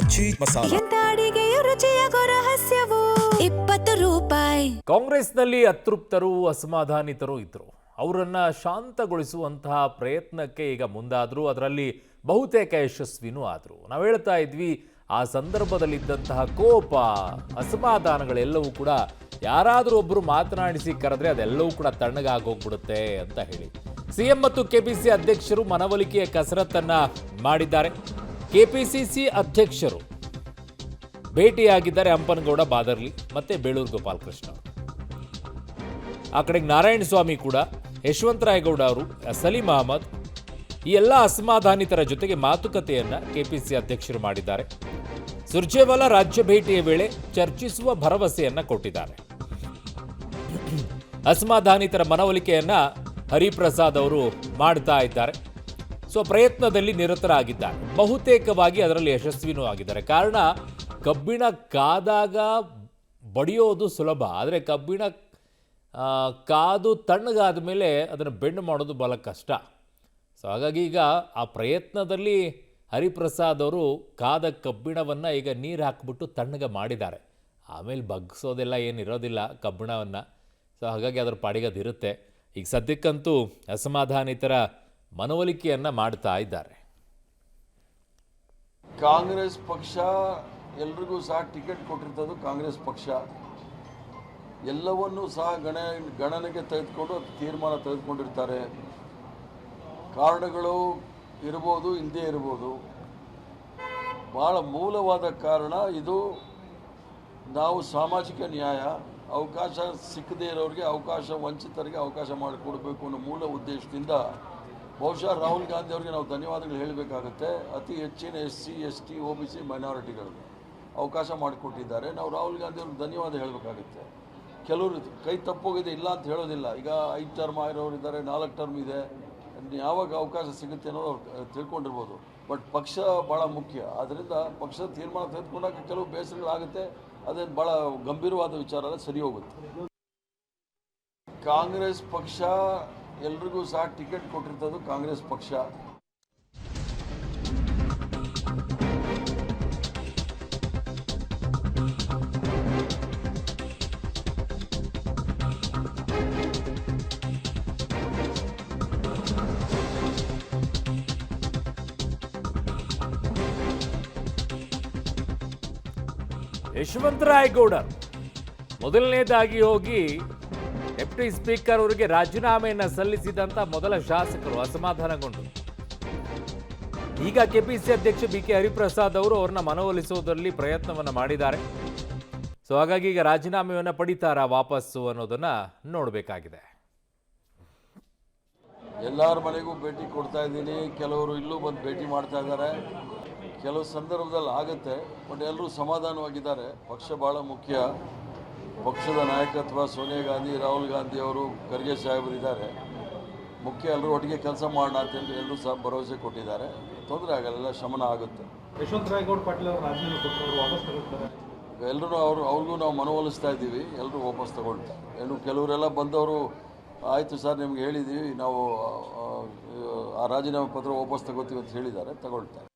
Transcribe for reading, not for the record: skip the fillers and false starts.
ಅಜ್ಜಿ ಮಸಾಲ. ಎಂತ ಅಡಿಗೆಯ ರುಚಿಯಾಗೋ ರಹಸ್ಯವು 20 ರೂಪಾಯಿ. ಕಾಂಗ್ರೆಸ್ನಲ್ಲಿ ಅತೃಪ್ತರು ಅಸಮಾಧಾನಿತರು ಇದ್ದರು. ಅವರನ್ನ ಶಾಂತಗೊಳಿಸುವಂತಹ ಪ್ರಯತ್ನಕ್ಕೆ ಈಗ ಮುಂದಾದ್ರು. ಅದರಲ್ಲಿ ಬಹುತೇಕ ಯಶಸ್ವಿನೂ ಆದರು. ನಾವು ಹೇಳ್ತಾ ಇದ್ವಿ, ಆ ಸಂದರ್ಭದಲ್ಲಿದ್ದಂತಹ ಕೋಪ ಅಸಮಾಧಾನಗಳೆಲ್ಲವೂ ಕೂಡ ಯಾರಾದರೂ ಒಬ್ಬರು ಮಾತನಾಡಿಸಿ ಕರೆದ್ರೆ ಅದೆಲ್ಲವೂ ಕೂಡ ತಣ್ಣಗಾಗೋಗ್ಬಿಡುತ್ತೆ ಅಂತ ಹೇಳಿ ಸಿಎಂ ಮತ್ತು ಕೆಪಿಸಿಸಿ ಅಧ್ಯಕ್ಷರು ಮನವೊಲಿಕೆಯ ಕಸರತ್ತನ್ನ ಮಾಡಿದ್ದಾರೆ. ಕೆಪಿಸಿಸಿ ಅಧ್ಯಕ್ಷರು ಭೇಟಿಯಾಗಿದ್ದಾರೆ ಹಂಪನಗೌಡ ಬಾದರ್ಲಿ ಮತ್ತೆ ಬೇಳೂರು ಗೋಪಾಲಕೃಷ್ಣ ಅವರು. ಆ ಕಡೆಗೆ ನಾರಾಯಣ ಸ್ವಾಮಿ ಕೂಡ, ಯಶವಂತರಾಯಗೌಡ ಅವರು, ಸಲೀಂ ಅಹಮದ್, ಈ ಎಲ್ಲ ಅಸಮಾಧಾನಿತರ ಜೊತೆಗೆ ಮಾತುಕತೆಯನ್ನ ಕೆಪಿಸಿಸಿ ಅಧ್ಯಕ್ಷರು ಮಾಡಿದ್ದಾರೆ. ಸುರ್ಜೇವಾಲಾ ರಾಜ್ಯ ಭೇಟಿಯ ವೇಳೆ ಚರ್ಚಿಸುವ ಭರವಸೆಯನ್ನ ಕೊಟ್ಟಿದ್ದಾರೆ. ಅಸಮಾಧಾನಿತರ ಮನವೊಲಿಕೆಯನ್ನ ಹರಿಪ್ರಸಾದ್ ಅವರು ಮಾಡ್ತಾ ಇದ್ದಾರೆ. ಪ್ರಯತ್ನದಲ್ಲಿ ನಿರತರಾಗಿದ್ದಾರೆ. ಬಹುತೇಕವಾಗಿ ಅದರಲ್ಲಿ ಯಶಸ್ವಿನೂ ಆಗಿದ್ದಾರೆ. ಕಾರಣ, ಕಬ್ಬಿಣ ಕಾದಾಗ ಬಡಿಯೋದು ಸುಲಭ, ಆದರೆ ಕಬ್ಬಿಣ ಕಾದು ತಣ್ಣಗಾದ ಮೇಲೆ ಅದನ್ನು ಬೆಂಡ್ ಮಾಡೋದು ಬಹಳ ಕಷ್ಟ. ಹಾಗಾಗಿ ಈಗ ಆ ಪ್ರಯತ್ನದಲ್ಲಿ ಹರಿಪ್ರಸಾದ್ ಅವರು ಕಾದ ಕಬ್ಬಿಣವನ್ನು ಈಗ ನೀರು ಹಾಕಿಬಿಟ್ಟು ತಣ್ಣಗೆ ಮಾಡಿದ್ದಾರೆ. ಆಮೇಲೆ ಬಗ್ಸೋದೆಲ್ಲ ಏನಿರೋದಿಲ್ಲ ಕಬ್ಬಿಣವನ್ನು. ಹಾಗಾಗಿ ಅದರ ಪಾಡಿಗೆ ಅದಿರುತ್ತೆ. ಈಗ ಸದ್ಯಕ್ಕಂತೂ ಅಸಮಾಧಾನಿತರ ಮನವೊಲಿಕೆಯನ್ನು ಮಾಡ್ತಾ ಇದ್ದಾರೆ. ಕಾಂಗ್ರೆಸ್ ಪಕ್ಷ ಎಲ್ರಿಗೂ ಸಹ ಟಿಕೆಟ್ ಕೊಟ್ಟಿರ್ತದ್ದು ಕಾಂಗ್ರೆಸ್ ಪಕ್ಷ. ಎಲ್ಲವನ್ನೂ ಸಹ ಗಣನೆಗೆ ತೆಗೆದುಕೊಂಡು ತೀರ್ಮಾನ ತೆಗೆದುಕೊಂಡಿರ್ತಾರೆ. ಕಾರಣಗಳು ಇರ್ಬೋದು, ಹಿಂದೆ ಇರ್ಬೋದು. ಭಾಳ ಮೂಲವಾದ ಕಾರಣ ಇದು, ನಾವು ಸಾಮಾಜಿಕ ನ್ಯಾಯ, ಅವಕಾಶ ಸಿಕ್ಕದೇ ಇರೋರಿಗೆ ಅವಕಾಶ, ವಂಚಿತರಿಗೆ ಅವಕಾಶ ಮಾಡಿಕೊಡ್ಬೇಕು ಅನ್ನೋ ಮೂಲ ಉದ್ದೇಶದಿಂದ ಬಹುಶಃ ರಾಹುಲ್ ಗಾಂಧಿ ಅವರಿಗೆ ನಾವು ಧನ್ಯವಾದಗಳು ಹೇಳಬೇಕಾಗುತ್ತೆ. ಅತಿ ಹೆಚ್ಚಿನ SC, ST, OBC ಮೈನಾರಿಟಿಗಳಿಗೆ ಅವಕಾಶ ಮಾಡಿಕೊಟ್ಟಿದ್ದಾರೆ. ನಾವು ರಾಹುಲ್ ಗಾಂಧಿ ಅವ್ರಿಗೆ ಧನ್ಯವಾದ ಹೇಳಬೇಕಾಗುತ್ತೆ. ಕೆಲವರು ಕೈ ತಪ್ಪೋಗಿದೆ, ಇಲ್ಲ ಅಂತ ಹೇಳೋದಿಲ್ಲ. ಈಗ 5 ಟರ್ಮ್ ಆಗಿರೋರು ಇದ್ದಾರೆ, 4 ಟರ್ಮ್ ಇದೆ. ಯಾವಾಗ ಅವಕಾಶ ಸಿಗುತ್ತೆ ಅನ್ನೋದು ಅವ್ರು ತಿಳ್ಕೊಂಡಿರ್ಬೋದು. ಬಟ್ ಪಕ್ಷ ಭಾಳ ಮುಖ್ಯ. ಆದ್ದರಿಂದ ಪಕ್ಷದ ತೀರ್ಮಾನ ತೆಗೆದುಕೊಂಡಾಗ ಕೆಲವು ಬೇಸರಗಳಾಗುತ್ತೆ. ಅದೇನು ಭಾಳ ಗಂಭೀರವಾದ ವಿಚಾರ ಅಲ್ಲ, ಸರಿ ಹೋಗುತ್ತೆ. ಕಾಂಗ್ರೆಸ್ ಪಕ್ಷ ಎಲ್ರಿಗೂ ಸಹ ಟಿಕೆಟ್ ಕೊಟ್ಟಿರ್ತದ್ದು ಕಾಂಗ್ರೆಸ್ ಪಕ್ಷ. ಯಶವಂತರಾಯಗೌಡ ಮೊದಲನೇದಾಗಿ ಹೋಗಿ ಡೆಪ್ಟಿ ಸ್ಪೀಕರ್ ಅವರಿಗೆ ರಾಜೀನಾಮೆಯನ್ನು ಸಲ್ಲಿಸಿದಂಥ ಮೊದಲ ಶಾಸಕರು ಅಸಮಾಧಾನಗೊಂಡು ಈಗ ಕೆಪಿಸಿಸಿ ಅಧ್ಯಕ್ಷ BK ಹರಿಪ್ರಸಾದ್ ಅವರು ಅವ್ರನ್ನ ಮನವೊಲಿಸುವುದರಲ್ಲಿ ಪ್ರಯತ್ನವನ್ನು ಮಾಡಿದ್ದಾರೆ. ಹಾಗಾಗಿ ಈಗ ರಾಜೀನಾಮೆಯನ್ನು ಪಡಿತಾರಾ ವಾಪಸ್ಸು ಅನ್ನೋದನ್ನ ನೋಡಬೇಕಾಗಿದೆ. ಎಲ್ಲರ ಮನೆಗೂ ಭೇಟಿ ಕೊಡ್ತಾ ಇದ್ದೀನಿ. ಕೆಲವರು ಇಲ್ಲೂ ಬಂದು ಭೇಟಿ ಮಾಡ್ತಾ ಇದ್ದಾರೆ. ಕೆಲವು ಸಂದರ್ಭದಲ್ಲಿ ಆಗುತ್ತೆ, ಬಟ್ ಎಲ್ಲರೂ ಸಮಾಧಾನವಾಗಿದ್ದಾರೆ. ಪಕ್ಷ ಭಾಳ ಮುಖ್ಯ. ಪಕ್ಷದ ನಾಯಕತ್ವ ಸೋನಿಯಾ ಗಾಂಧಿ, ರಾಹುಲ್ ಗಾಂಧಿ ಅವರು, ಖರ್ಗೆ ಸಾಹೇಬರು ಇದ್ದಾರೆ. ಮುಖ್ಯ ಎಲ್ಲರೂ ಒಟ್ಟಿಗೆ ಕೆಲಸ ಮಾಡೋಣ ಅಂತೇಳಿ ಎಲ್ಲರೂ ಸಹ ಭರವಸೆ ಕೊಟ್ಟಿದ್ದಾರೆ. ತೊಂದರೆ ಆಗಲ್ಲ, ಎಲ್ಲ ಶಮನ ಆಗುತ್ತೆ. ಯಶವಂತರಾಯಗೌಡ ಪಾಟೀಲ್ ಅವರು ರಾಜೀನಾಮೆ ಕೊಟ್ಟರು, ವಾಪಸ್ ತಗೊಳ್ತಾರೆ. ಎಲ್ಲರೂ ಅವ್ರಿಗೂ ನಾವು ಮನವೊಲಿಸ್ತಾ ಇದ್ದೀವಿ. ಎಲ್ಲರೂ ವಾಪಸ್ ತಗೊಳ್ತಾರೆ. ಕೆಲವರೆಲ್ಲ ಬಂದವರು, ಆಯಿತು ಸರ್ ನಿಮ್ಗೆ ಹೇಳಿದ್ದೀವಿ, ನಾವು ಆ ರಾಜೀನಾಮೆ ಪತ್ರ ವಾಪಸ್ ತಗೋತೀವಿ ಅಂತ ಹೇಳಿದ್ದಾರೆ, ತಗೊಳ್ತಾರೆ.